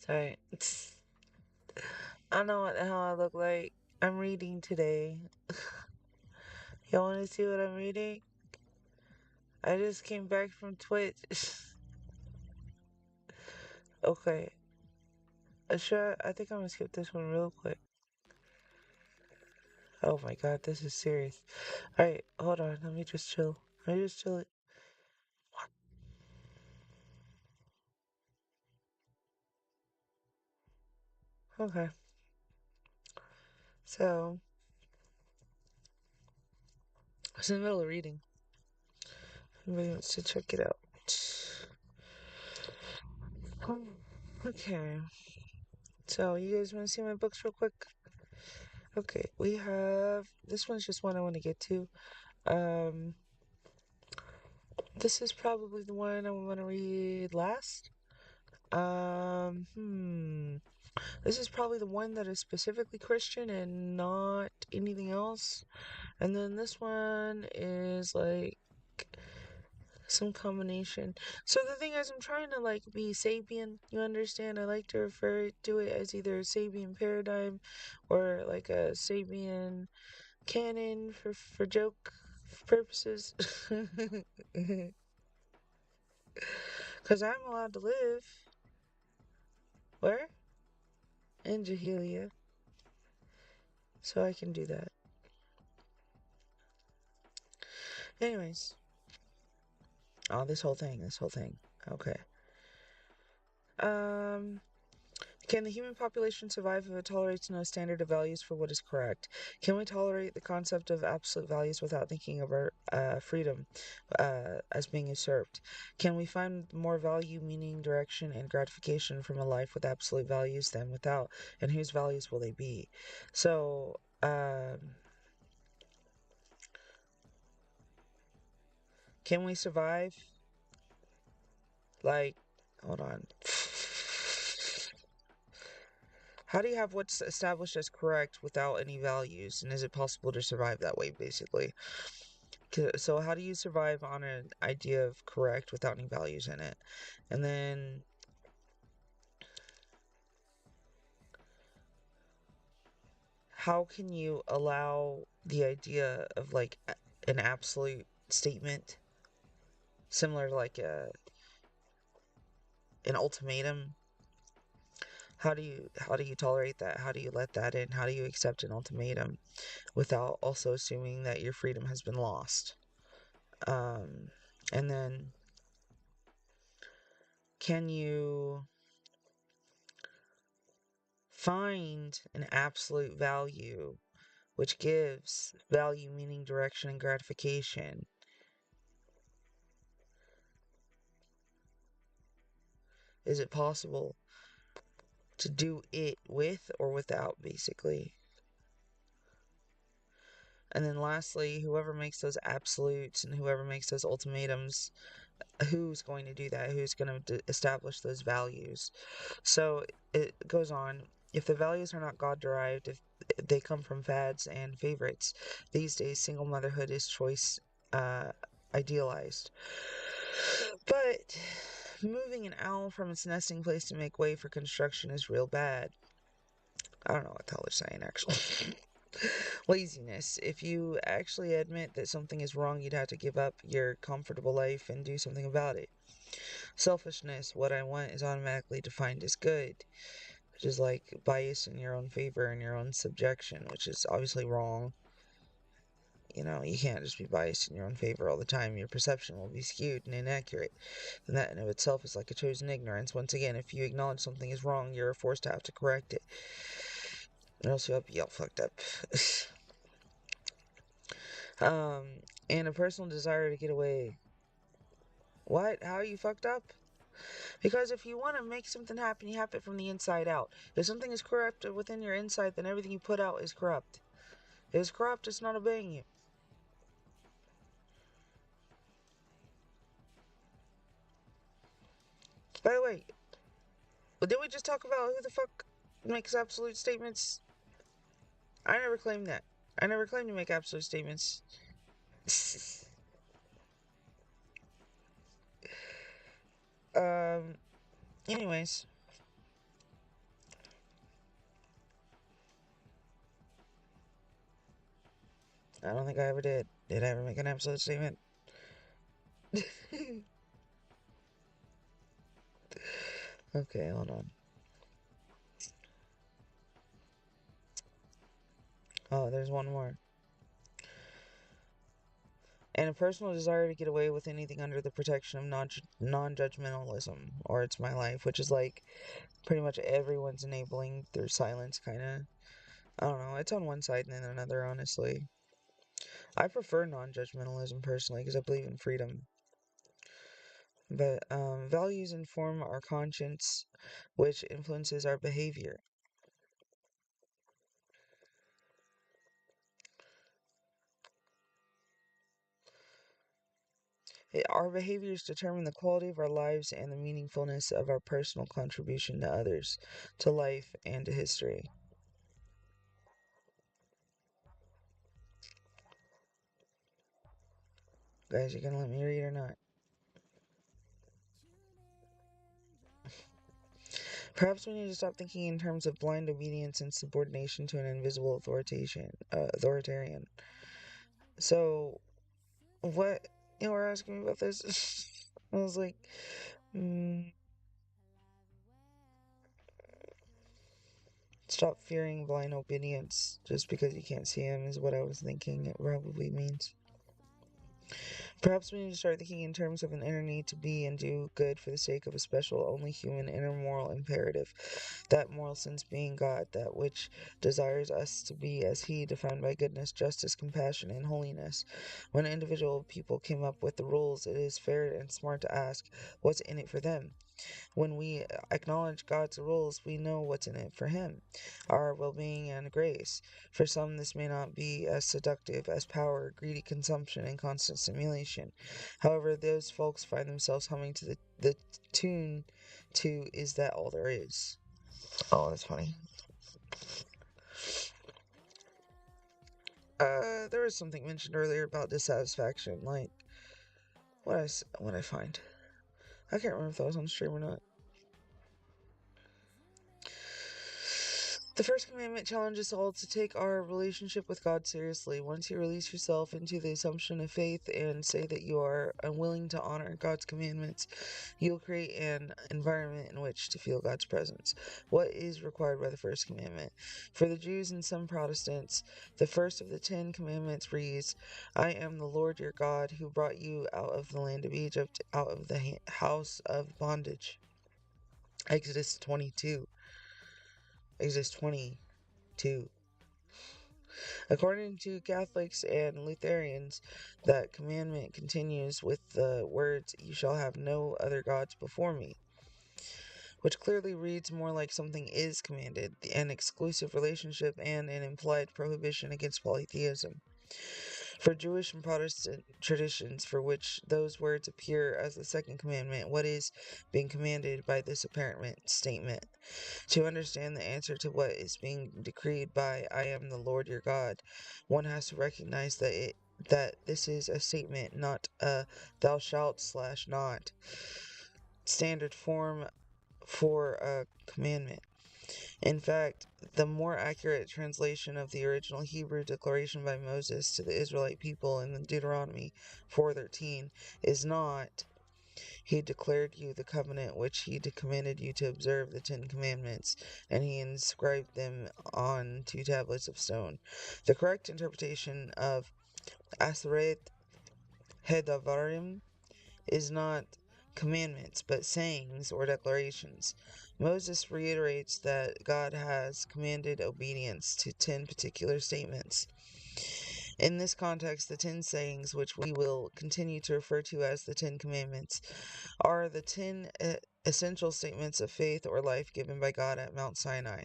Sorry. I don't know what the hell I look like. I'm reading today. Y'all want to see what I'm reading? I just came back from Twitch. Okay. I think I'm gonna skip this one real quick. Oh my god, this is serious. Alright, hold on. Let me just chill. Let me just chill it. Okay. So, I was in the middle of reading. Anybody wants to check it out? Okay. So, you guys want to see my books real quick? Okay, we have this one's just one I want to get to. Um, this is probably the one I want to read last. This is probably the one that is specifically Christian and not anything else. And then this one is like some combination. So the thing is, I'm trying to like be Sabian. You understand? I like to refer to it as either a Sabian paradigm or like a Sabian canon for joke purposes. Because I'm allowed to live. Where? In Jahelia. So I can do that. Anyways. Oh, this whole thing. This whole thing. Okay. Um. Can the human population survive if it tolerates no standard of values for what is correct? Can we tolerate the concept of absolute values without thinking of our freedom as being usurped? Can we find more value, meaning, direction, and gratification from a life with absolute values than without? And whose values will they be? So, can we survive? Like, hold on. How do you have what's established as correct without any values? And is it possible to survive that way, basically? So, how do you survive on an idea of correct without any values in it? And then, how can you allow the idea of like an absolute statement, similar to like an ultimatum? How do you tolerate that? How do you let that in? How do you accept an ultimatum without also assuming that your freedom has been lost? Um, and then can you find an absolute value which gives value, meaning, direction, and gratification? Is it possible to do it with or without, basically? And then lastly, whoever makes those absolutes and whoever makes those ultimatums, who's going to do that? Who's going to establish those values? So it goes on. If the values are not God derived, if they come from fads and favorites, these days single motherhood is choice idealized. But moving an owl from its nesting place to make way for construction is real bad. I don't know what the hell they're saying, actually. Laziness. If you actually admit that something is wrong, you'd have to give up your comfortable life and do something about it. Selfishness. What I want is automatically defined as good, which is like bias in your own favor and your own subjection, which is obviously wrong. You can't just be biased in your own favor all the time. Your perception will be skewed and inaccurate. And that in of itself is like a chosen ignorance. Once again, if you acknowledge something is wrong, you're forced to have to correct it. Or else you'll be all fucked up. um, and a personal desire to get away. What? How are you fucked up? Because if you want to make something happen, you have it from the inside out. If something is corrupt within your inside, then everything you put out is corrupt. If it's corrupt, it's not obeying you. By the way, did we just talk about who the fuck makes absolute statements? I never claimed that. I never claimed to make absolute statements. um, anyways, I don't think I ever did. Did I ever make an absolute statement? Okay, hold on. Oh, there's one more. And a personal desire to get away with anything under the protection of non-judgmentalism, or it's my life, which is like pretty much everyone's enabling through silence, kind of. I don't know. It's on one side and then another, honestly. I prefer non-judgmentalism personally because I believe in freedom. But values inform our conscience, which influences our behavior. Our behaviors determine the quality of our lives and the meaningfulness of our personal contribution to others, to life, and to history. Guys, you gonna let me read or not? Perhaps we need to stop thinking in terms of blind obedience and subordination to an invisible authoritarian. So, what you were asking me about this? I was like, mm, stop fearing blind obedience just because you can't see him is what I was thinking it probably means. Perhaps we need to start thinking in terms of an inner need to be and do good for the sake of a special, only human inner moral imperative. That moral sense being God, that which desires us to be as He, defined by goodness, justice, compassion, and holiness. When individual people came up with the rules, it is fair and smart to ask, what's in it for them? When we acknowledge God's rules, we know what's in it for Him, our well being and grace. For some, this may not be as seductive as power, greedy consumption, and constant stimulation. However, those folks find themselves humming to the tune to Is That All There Is? Oh, that's funny. There was something mentioned earlier about dissatisfaction. Like, what I find? I can't remember if that was on stream or not. The first commandment challenges all to take our relationship with God seriously. Once you release yourself into the assumption of faith and say that you are unwilling to honor God's commandments, you'll create an environment in which to feel God's presence. What is required by the first commandment? For the Jews and some Protestants, the first of the 10 commandments reads, I am the Lord your God who brought you out of the land of Egypt, out of the house of bondage. Exodus 22. Exodus 22. According to Catholics and Lutherans, that commandment continues with the words, You shall have no other gods before me, which clearly reads more like something is commanded, an exclusive relationship and an implied prohibition against polytheism. For Jewish and Protestant traditions for which those words appear as the second commandment, what is being commanded by this apparent statement? To understand the answer to what is being decreed by I am the Lord your God, one has to recognize that this is a statement, not a thou shalt / not standard form for a commandment. In fact, the more accurate translation of the original Hebrew declaration by Moses to the Israelite people in Deuteronomy 4:13 is not He declared you the covenant which he commanded you to observe the 10 commandments, and he inscribed them on 2 tablets of stone. The correct interpretation of Aseret Hedavarim is not commandments, but sayings or declarations. Moses reiterates that God has commanded obedience to 10 particular statements. In this context, the 10 sayings, which we will continue to refer to as the 10 commandments, are the 10 essential statements of faith or life given by God at Mount Sinai.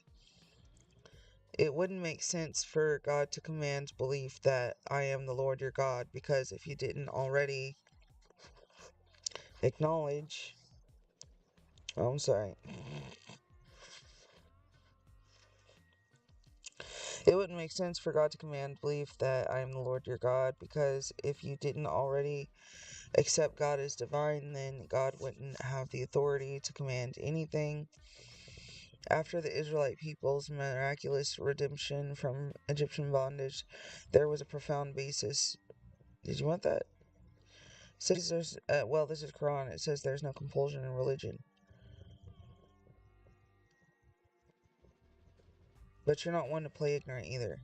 It wouldn't make sense for God to command belief that I am the Lord your God, because if you didn't already acknowledge, oh, I'm sorry. It wouldn't make sense for God to command belief that I am the Lord your God, because if you didn't already accept God as divine, then God wouldn't have the authority to command anything After the Israelite people's miraculous redemption from Egyptian bondage, there was a profound basis. Did you want that? It says there's, well, this is Quran. It says there's no compulsion in religion. But you're not one to play ignorant either,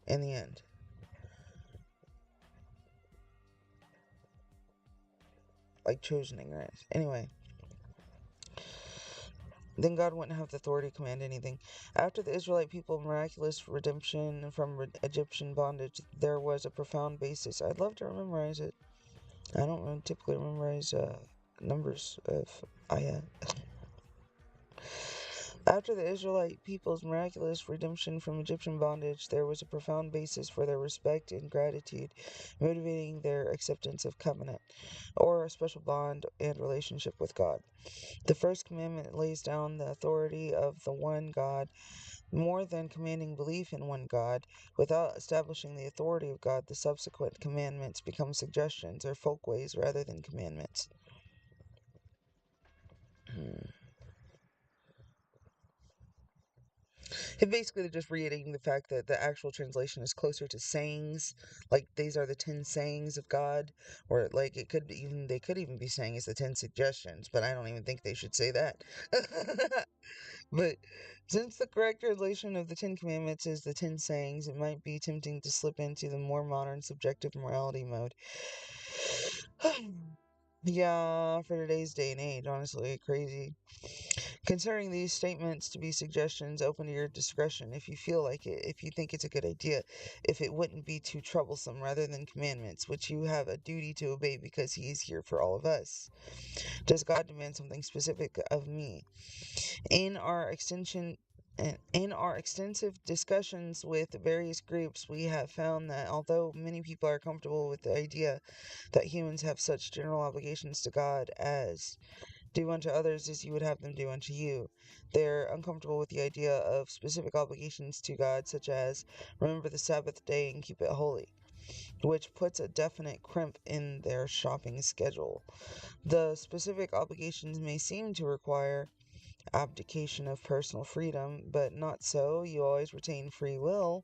in the end. Like chosen ignorance. Anyway. Then God wouldn't have the authority to command anything. After the Israelite people's miraculous redemption from Egyptian bondage, there was a profound basis. I'd love to memorize it. I don't typically memorize numbers of ayah. After the Israelite people's miraculous redemption from Egyptian bondage, there was a profound basis for their respect and gratitude, motivating their acceptance of covenant, or a special bond and relationship with God. The first commandment lays down the authority of the one God more than commanding belief in one God. Without establishing the authority of God, the subsequent commandments become suggestions or folkways rather than commandments. And basically, they're just reiterating the fact that the actual translation is closer to sayings, like these are the 10 sayings of God, or like they could even be saying it's the 10 suggestions, but I don't even think they should say that. But since the correct translation of the Ten Commandments is the 10 sayings, it might be tempting to slip into the more modern subjective morality mode. Yeah, for today's day and age, honestly, crazy. Considering these statements to be suggestions, open to your discretion if you feel like it, if you think it's a good idea, if it wouldn't be too troublesome rather than commandments, which you have a duty to obey because He is here for all of us. Does God demand something specific of me? In our extensive discussions with various groups, we have found that although many people are comfortable with the idea that humans have such general obligations to God as do unto others as you would have them do unto you, they're uncomfortable with the idea of specific obligations to God, such as remember the Sabbath day and keep it holy, which puts a definite crimp in their shopping schedule. The specific obligations may seem to require abdication of personal freedom, but not so. You always retain free will.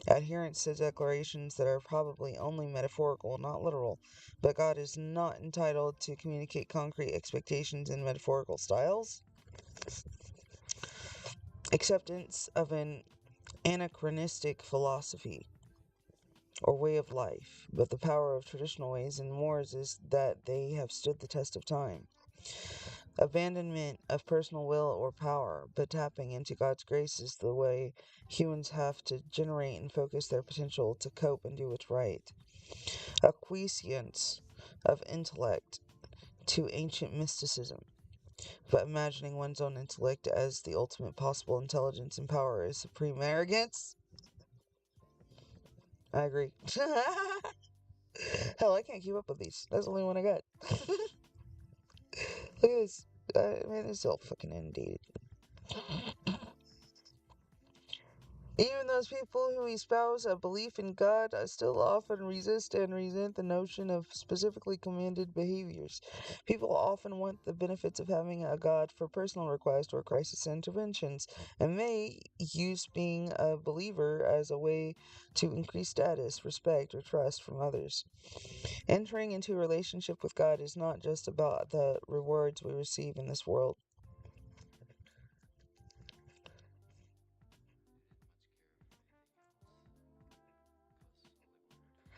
Adherence to declarations that are probably only metaphorical, not literal. But God is not entitled to communicate concrete expectations in metaphorical styles. Acceptance of an anachronistic philosophy or way of life, but the power of traditional ways and mores is that they have stood the test of time. Abandonment of personal will or power, but tapping into God's grace is the way humans have to generate and focus their potential to cope and do what's right. Acquiescence of intellect to ancient mysticism, but imagining one's own intellect as the ultimate possible intelligence and power is supreme arrogance. I agree. Hell, I can't keep up with these. That's the only one I got. Look at this. Man, it's all fucking inundated. Even those people who espouse a belief in God still often resist and resent the notion of specifically commanded behaviors. People often want the benefits of having a God for personal requests or crisis interventions, and may use being a believer as a way to increase status, respect, or trust from others. Entering into a relationship with God is not just about the rewards we receive in this world.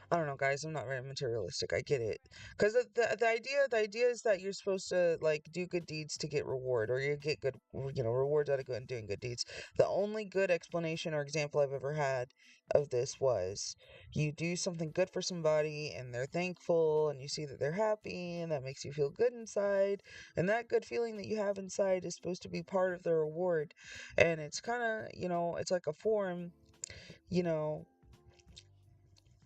I don't know, guys. I'm not very materialistic. I get it, because the idea is that you're supposed to like do good deeds to get reward, or you get good, rewards out of doing good deeds. The only good explanation or example I've ever had of this was you do something good for somebody, and they're thankful, and you see that they're happy, and that makes you feel good inside, and that good feeling that you have inside is supposed to be part of the reward, and it's kind of it's like a form, you know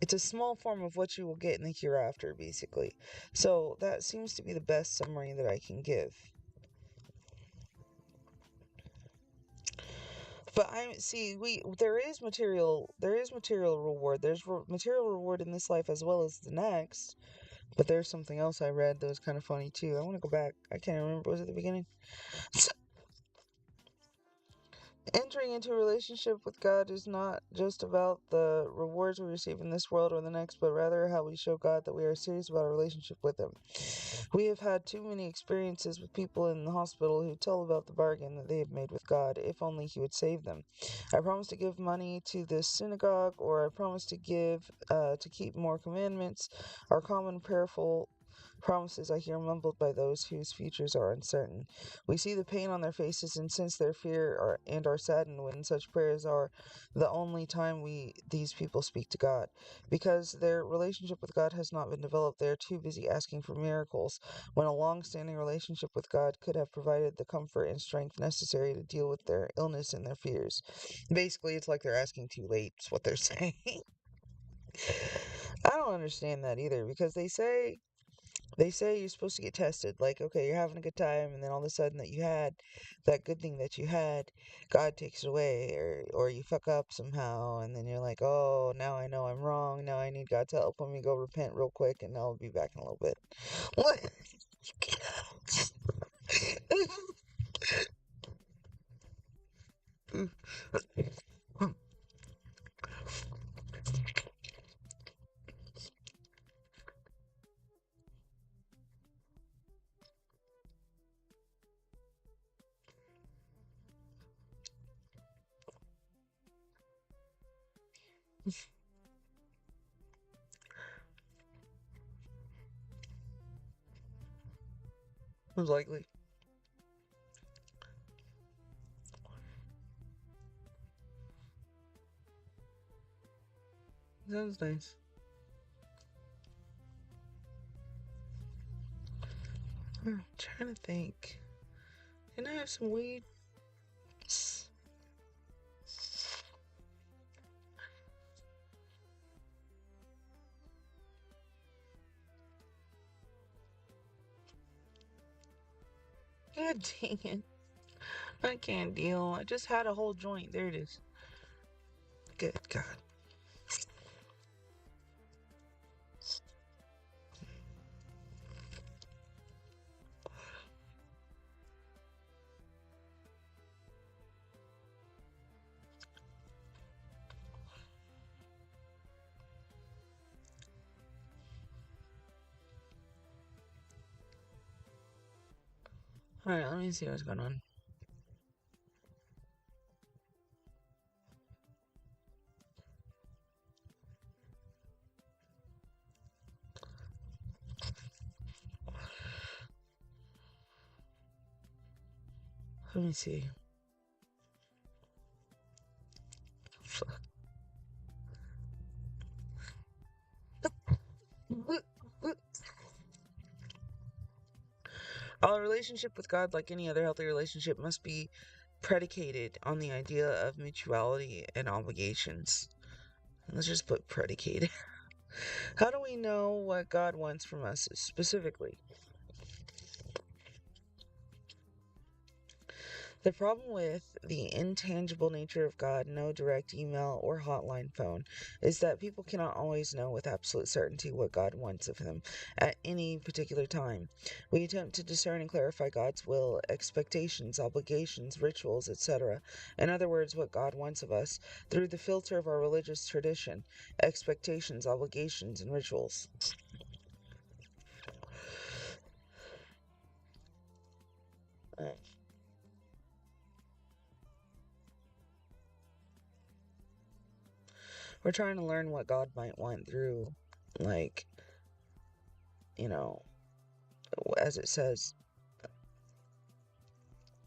it's a small form of what you will get in the hereafter, basically. So that seems to be the best summary that I can give. But I see there is material reward. There's material reward in this life as well as the next. But there's something else I read that was kind of funny too. I want to go back. I can't remember. Was it the beginning? Entering into a relationship with God is not just about the rewards we receive in this world or the next, but rather how we show God that we are serious about our relationship with Him. We have had too many experiences with people in the hospital who tell about the bargain that they have made with God, if only He would save them. I promise to give money to this synagogue, or I promise to keep more commandments, are common prayerful promises I hear mumbled by those whose futures are uncertain. We see the pain on their faces and sense their fear and are saddened when such prayers are the only time these people speak to God. Because their relationship with God has not been developed, they are too busy asking for miracles, when a long standing relationship with God could have provided the comfort and strength necessary to deal with their illness and their fears. Basically, it's like they're asking too late, is what they're saying. I don't understand that either, because they say you're supposed to get tested. Like, okay, you're having a good time, and then all of a sudden that you had that good thing that you had, God takes it away, or you fuck up somehow, and then you're like, oh, now I know I'm wrong. Now I need God to help. Let me go repent real quick, and I'll be back in a little bit. What? Most likely. Sounds nice. I'm trying to think. Can I have some weed? God dang it. I can't deal. I just had a whole joint. There it is. Good God. Alright, let me see what's going on. Let me see. Fuck. Our relationship with God, like any other healthy relationship, must be predicated on the idea of mutuality and obligations. Let's just put predicated. How do we know what God wants from us specifically? The problem with the intangible nature of God, no direct email or hotline phone, is that people cannot always know with absolute certainty what God wants of them at any particular time. We attempt to discern and clarify God's will, expectations, obligations, rituals, etc. In other words, what God wants of us, through the filter of our religious tradition, expectations, obligations, and rituals. Uh, We're trying to learn what God might want through, like, you know, as it says,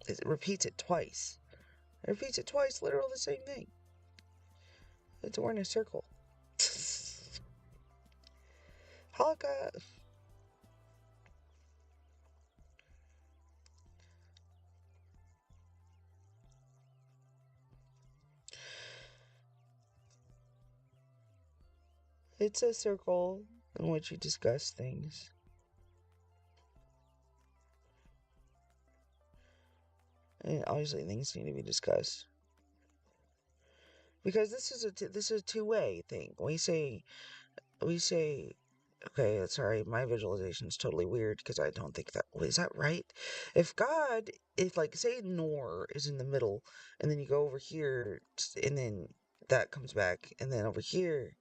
it repeats it twice. It repeats it twice, literally the same thing. It's we're in a circle. Halakha. It's a circle in which you discuss things. And obviously things need to be discussed. Because this is a two-way thing. We say Okay, sorry, my visualization is totally weird because I don't think that, is that right? If God, if like, say Nor is in the middle, and then you go over here, and then that comes back, and then over here,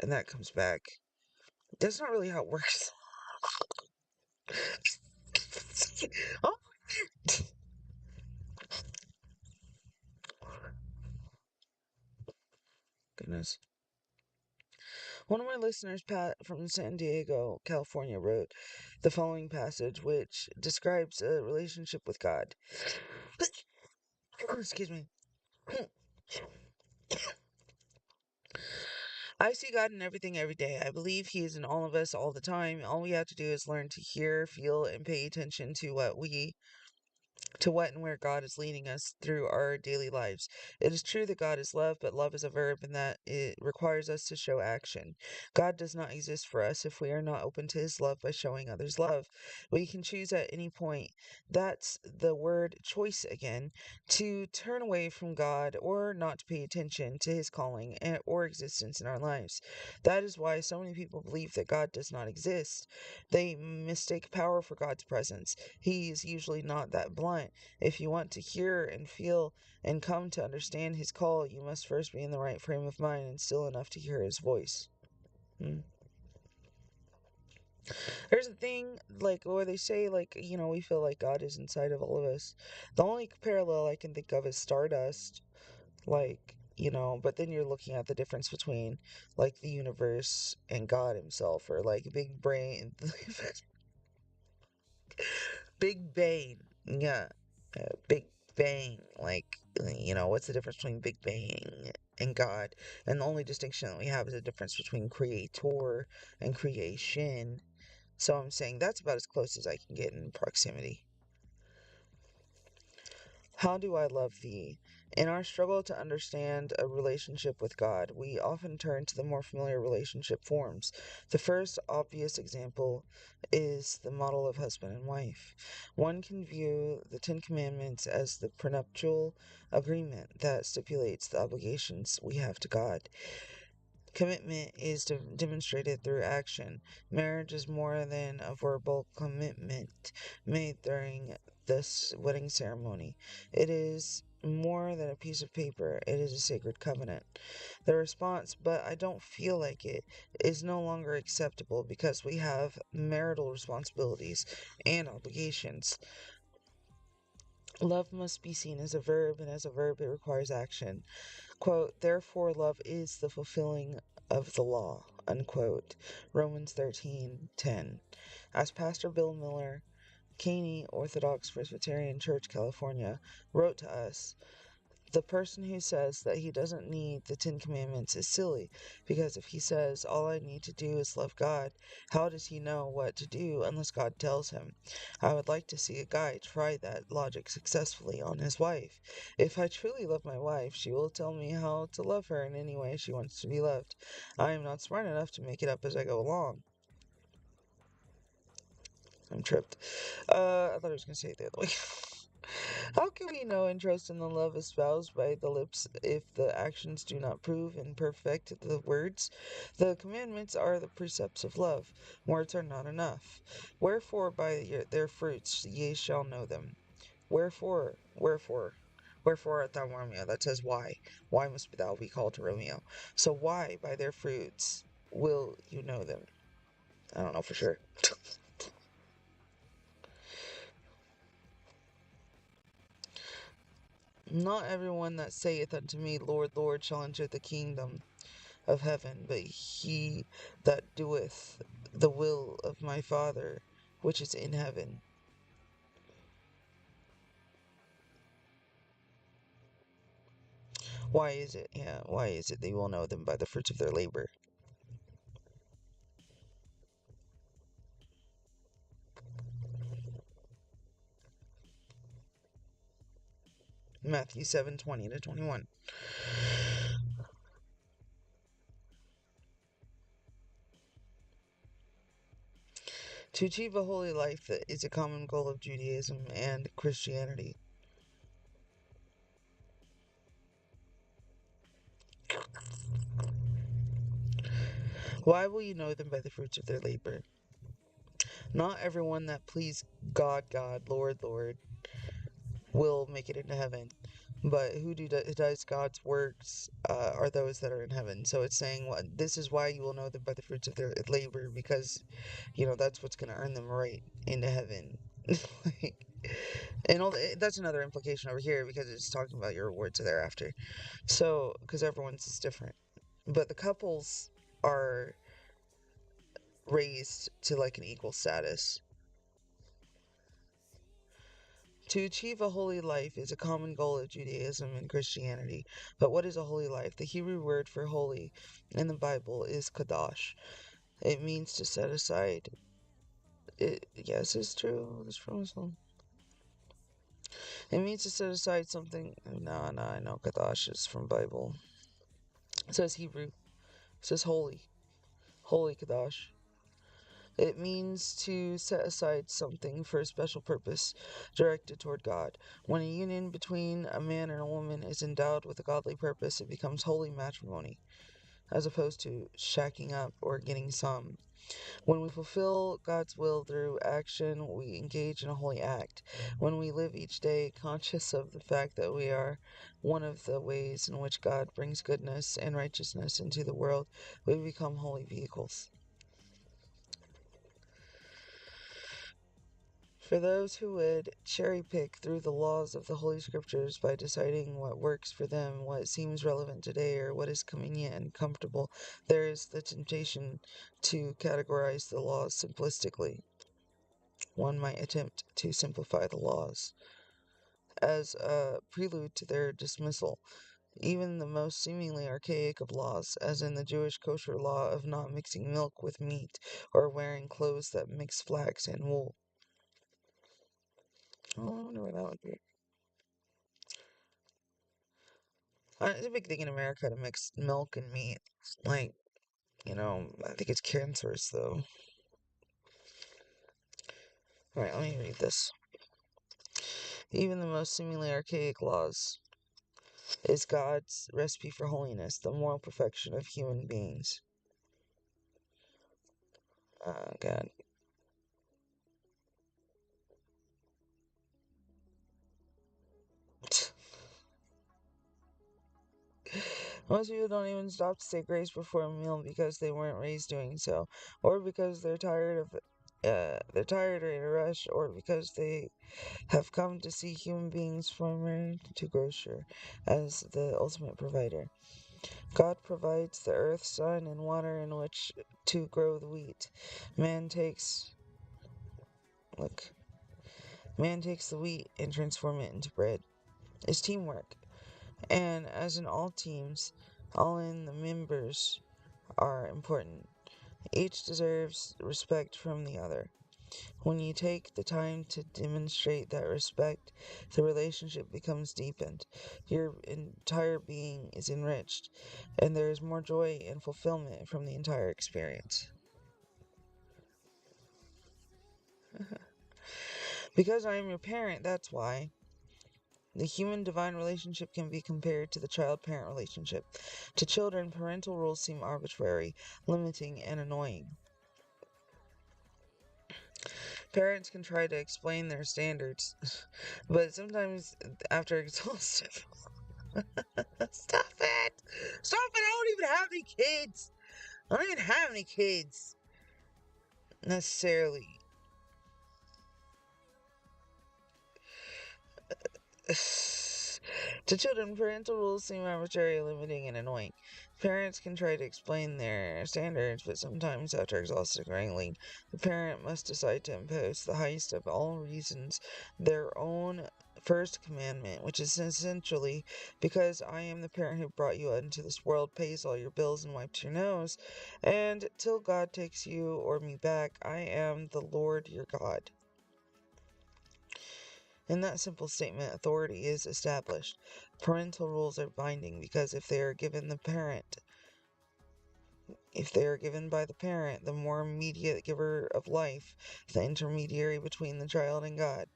and that comes back. That's not really how it works. Oh, goodness. One of my listeners, Pat from San Diego, California, wrote the following passage, which describes a relationship with God. Excuse me. I see God in everything every day. I believe He is in all of us all the time. All we have to do is learn to hear, feel, and pay attention to what and where God is leading us through our daily lives. It is true that God is love, but love is a verb and that it requires us to show action. God does not exist for us if we are not open to His love by showing others love. We can choose at any point. That's the word choice again, to turn away from God or not to pay attention to His calling or existence in our lives. That is why so many people believe that God does not exist. They mistake power for God's presence. He is usually not that blunt. If you want to hear and feel and come to understand His call, you must first be in the right frame of mind and still enough to hear His voice. Hmm. There's a thing, like, where they say, like, we feel like God is inside of all of us. The only parallel I can think of is Stardust. Like, but then you're looking at the difference between, like, the universe and God Himself, or, like, Big Brain. Big Bang. Yeah. Big Bang. Like, what's the difference between Big Bang and God? And the only distinction that we have is a difference between creator and creation. So I'm saying that's about as close as I can get in proximity. How do I love thee? In our struggle to understand a relationship with God, we often turn to the more familiar relationship forms. The first obvious example is the model of husband and wife. One can view the Ten Commandments as the prenuptial agreement that stipulates the obligations we have to God. Commitment is demonstrated through action. Marriage is more than a verbal commitment made during this wedding ceremony. It is more than a piece of paper, it is a sacred covenant. The response, but I don't feel like it, is no longer acceptable because we have marital responsibilities and obligations. Love must be seen as a verb, and as a verb, it requires action. Quote, therefore love is the fulfilling of the law, unquote. Romans 13:10. As Pastor Bill Miller, Caney Orthodox Presbyterian Church, California, wrote to us, the person who says that he doesn't need the Ten Commandments is silly, because if he says, all I need to do is love God, how does he know what to do unless God tells him? I would like to see a guy try that logic successfully on his wife. If I truly love my wife, she will tell me how to love her in any way she wants to be loved. I am not smart enough to make it up as I go along. I'm tripped. I thought I was going to say it the other way. How can we know and trust in the love espoused by the lips if the actions do not prove and perfect the words? The commandments are the precepts of love. Words are not enough. Wherefore by their fruits ye shall know them. Wherefore art thou Romeo? That says why. Why must thou be called to Romeo? So why by their fruits will you know them? I don't know for sure. Not everyone that saith unto me, Lord, Lord, shall enter the kingdom of heaven, but he that doeth the will of my Father which is in heaven. Why is it? Yeah, why is it they will know them by the fruits of their labor? Matthew 7:20-21. To achieve a holy life is a common goal of Judaism and Christianity. Why will you know them by the fruits of their labor? Not everyone that please God, God, Lord, Lord, will make it into heaven. But who does God's works are those that are in heaven. So it's saying, well, this is why you will know them by the fruits of their labor, because, that's what's going to earn them right into heaven. Like, and that's another implication over here, because it's talking about your rewards thereafter. So, because everyone's is different. But the couples are raised to like an equal status. To achieve a holy life is a common goal of Judaism and Christianity. But what is a holy life? The Hebrew word for holy in the Bible is kadosh. It means to set aside. Yes, it's true. It's from Islam. It means to set aside something. No, no, I know kadosh is from Bible. It says Hebrew. It says holy. Holy kadosh. It means to set aside something for a special purpose directed toward God. When a union between a man and a woman is endowed with a godly purpose, it becomes holy matrimony, as opposed to shacking up or getting some. When we fulfill God's will through action, we engage in a holy act. When we live each day conscious of the fact that we are one of the ways in which God brings goodness and righteousness into the world, we become holy vehicles. For those who would cherry pick through the laws of the Holy Scriptures by deciding what works for them, what seems relevant today, or what is convenient and comfortable, there is the temptation to categorize the laws simplistically. One might attempt to simplify the laws as a prelude to their dismissal. Even the most seemingly archaic of laws, as in the Jewish kosher law of not mixing milk with meat or wearing clothes that mix flax and wool. Oh, I wonder where that would be. It's a big thing in America to mix milk and meat. Like, I think it's cancerous, though. Alright, let me read this. Even the most seemingly archaic laws is God's recipe for holiness, the moral perfection of human beings. Oh, God. Most people don't even stop to say grace before a meal because they weren't raised doing so, or because they're tired or in a rush, or because they have come to see human beings farmer to grocer as the ultimate provider. God provides the earth, sun, and water in which to grow the wheat. Man takes look, man takes the wheat and transform it into bread. It's teamwork. And as in all teams, all in the members are important. Each deserves respect from the other. When you take the time to demonstrate that respect, the relationship becomes deepened. Your entire being is enriched, and there is more joy and fulfillment from the entire experience. Because I am your parent, that's why. The human divine relationship can be compared to the child parent relationship. To children, parental rules seem arbitrary, limiting, and annoying. Parents can try to explain their standards, but sometimes after exhaustive. Stop it! Stop it! I don't even have any kids! I don't even have any kids! Necessarily. To children, parental rules seem arbitrary, limiting, and annoying. Parents can try to explain their standards, but sometimes, after exhaustive wrangling, the parent must decide to impose the highest of all reasons, their own first commandment, which is essentially, because I am the parent who brought you into this world, pays all your bills, and wipes your nose, and till God takes you or me back, I am the Lord your God. In that simple statement, authority is established. Parental rules are binding because if they are given by the parent, the more immediate giver of life, the intermediary between the child and God.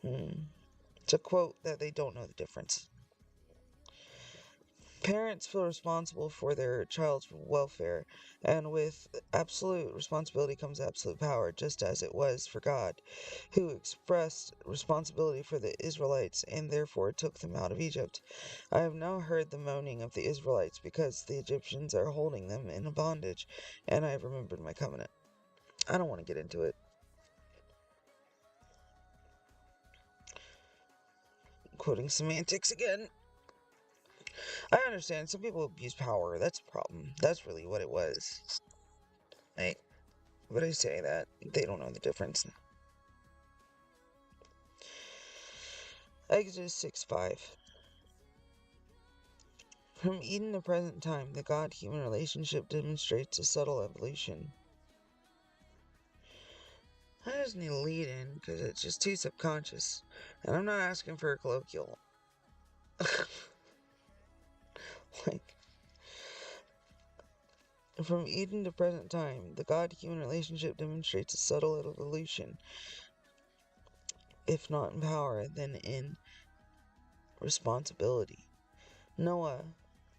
It's a quote that they don't know the difference. Parents feel responsible for their child's welfare, and with absolute responsibility comes absolute power, just as it was for God, who expressed responsibility for the Israelites and therefore took them out of Egypt. I have now heard the moaning of the Israelites because the Egyptians are holding them in bondage, and I have remembered my covenant. I don't want to get into it. Quoting semantics again. I understand some people abuse power. That's a problem. That's really what it was. Right? But I say that they don't know the difference. Exodus 6:5. From Eden to present time, the God-human relationship demonstrates a subtle evolution. I just need a lead in because it's just too subconscious. And I'm not asking for a colloquial. Like, from Eden to present time, the God-human relationship demonstrates a subtle evolution, if not in power, then in responsibility. Noah,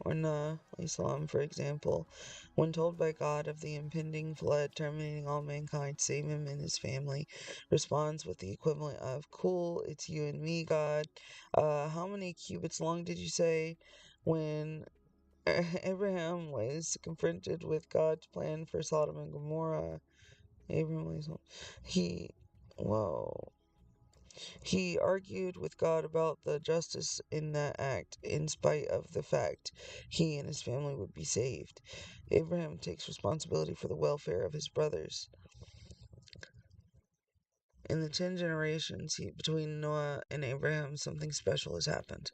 or Nuh, Salam, for example, when told by God of the impending flood terminating all mankind save him and his family, responds with the equivalent of, cool, it's you and me, God. How many cubits long did you say? When Abraham was confronted with God's plan for Sodom and Gomorrah, he, whoa. He argued with God about the justice in that act, in spite of the fact he and his family would be saved. Abraham takes responsibility for the welfare of his brothers. In the 10 generations between Noah and Abraham, something special has happened.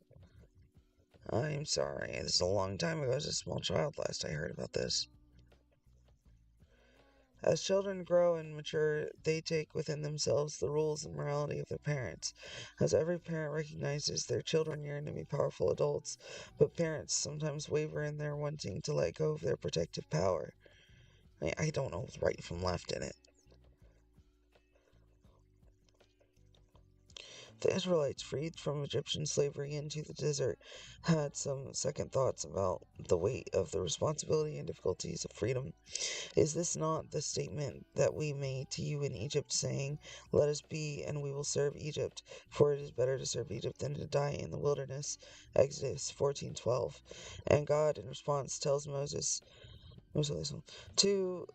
I am sorry, this is a long time ago. I was a small child last I heard about this. As children grow and mature, they take within themselves the rules and morality of their parents. As every parent recognizes, their children yearn to be powerful adults, but parents sometimes waver in their wanting to let go of their protective power. I don't know right from left in it. The Israelites, freed from Egyptian slavery into the desert, had some second thoughts about the weight of the responsibility and difficulties of freedom. Is this not the statement that we made to you in Egypt, saying, let us be, and we will serve Egypt, for it is better to serve Egypt than to die in the wilderness? Exodus 14:12. And God, in response, tells Moses to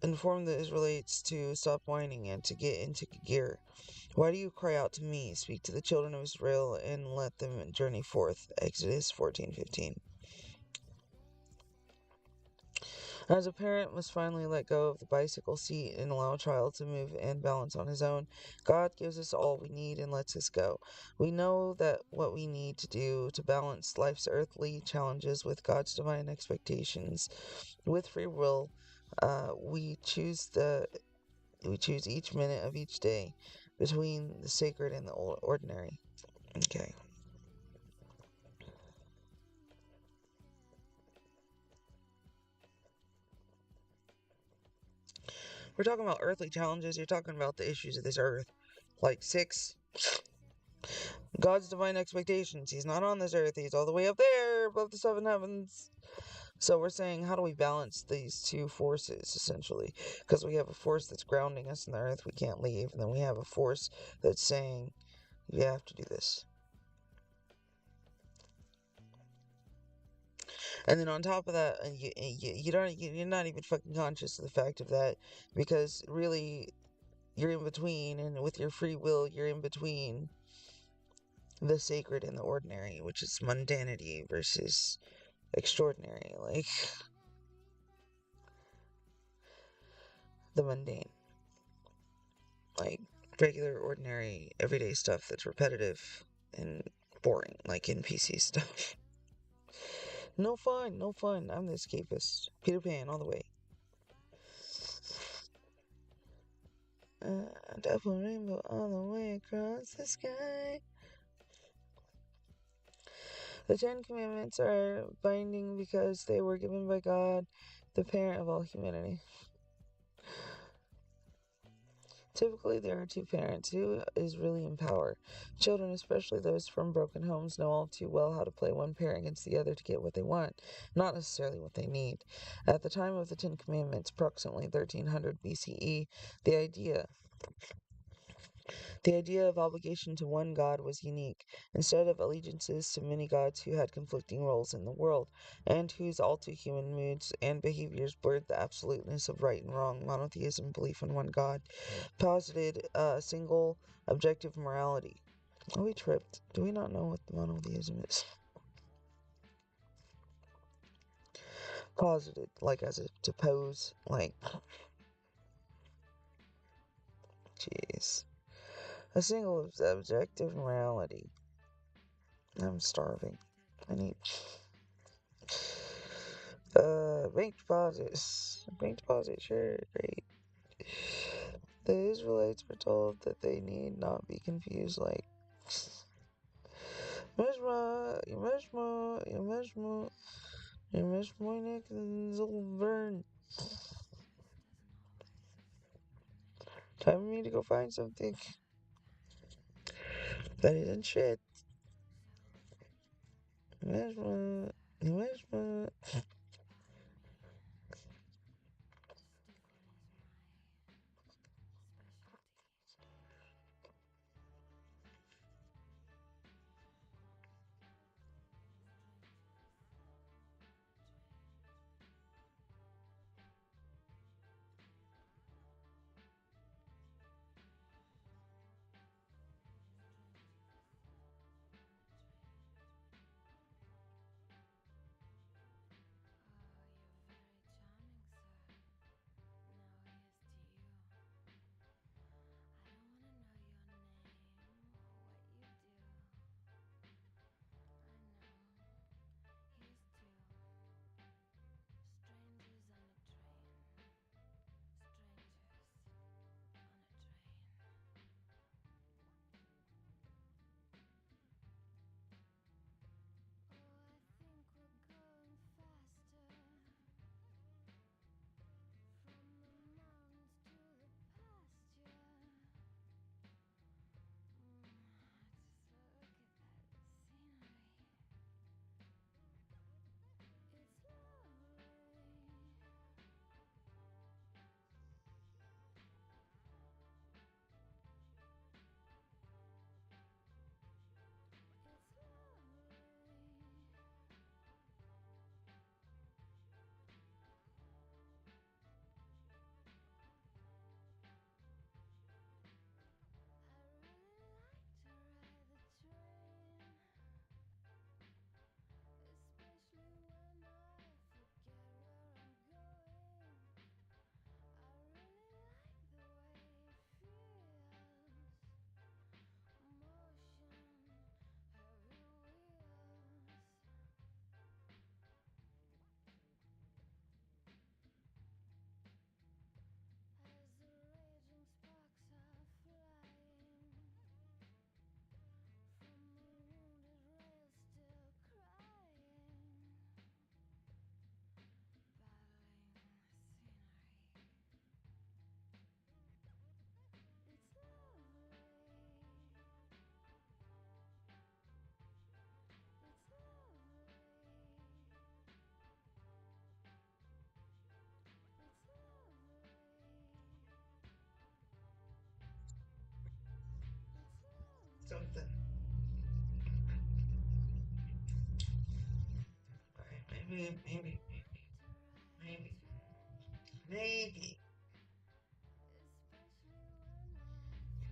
inform the Israelites to stop whining and to get into gear. Why do you cry out to me? Speak to the children of Israel and let them journey forth. Exodus 14:15. As a parent must finally let go of the bicycle seat and allow a child to move and balance on his own, God gives us all we need and lets us go. We know that what we need to do to balance life's earthly challenges with God's divine expectations. With free will, we choose each minute of each day between the sacred and the ordinary. Okay. We're talking about earthly challenges. You're talking about the issues of this earth. Like 6. God's divine expectations. He's not on this earth. He's all the way up there above the 7 heavens. So we're saying, how do we balance these two forces, essentially? Because we have a force that's grounding us in the earth. We can't leave. And then we have a force that's saying, you have to do this. And then on top of that, you're not even fucking conscious of the fact of that, because really, you're in between, and with your free will, you're in between the sacred and the ordinary, which is mundanity versus extraordinary, like the mundane, like regular, ordinary, everyday stuff that's repetitive and boring, like NPC stuff. No fun, no fun. I'm the escapist. Peter Pan all the way. Double rainbow all the way across the sky. The 10 Commandments are binding because they were given by God, the parent of all humanity. Typically, there are two parents. Who is really in power? Children, especially those from broken homes, know all too well how to play one parent against the other to get what they want, not necessarily what they need. At the time of the Ten Commandments, approximately 1300 BCE, the idea the idea of obligation to one God was unique, instead of allegiances to many gods who had conflicting roles in the world, and whose all too human moods and behaviors blurred the absoluteness of right and wrong. Monotheism, belief in one God, posited a single objective morality. Oh, we tripped. Do we not know what monotheism is? Posited, like as if to pose, like, jeez. A single objective morality. I'm starving. I need. Bank deposits. Bank deposit, sure, great. The Israelites were told that they need not be confused, like, Mishma, Mishma, Mishma, Mishmoinik, Zolbern. Time for me to go find something. That isn't shit. Mishma, Mishma. Something. Maybe, maybe.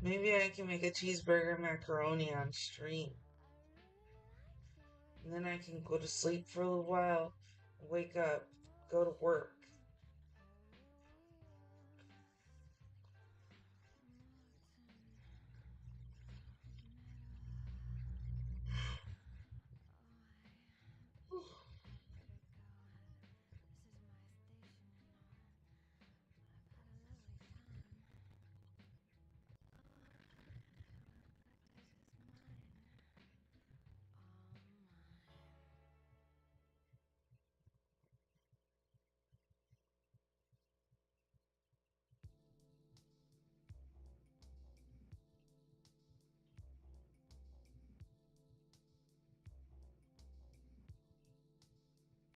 Maybe I can make a cheeseburger macaroni on stream. And then I can go to sleep for a little while, wake up, go to work.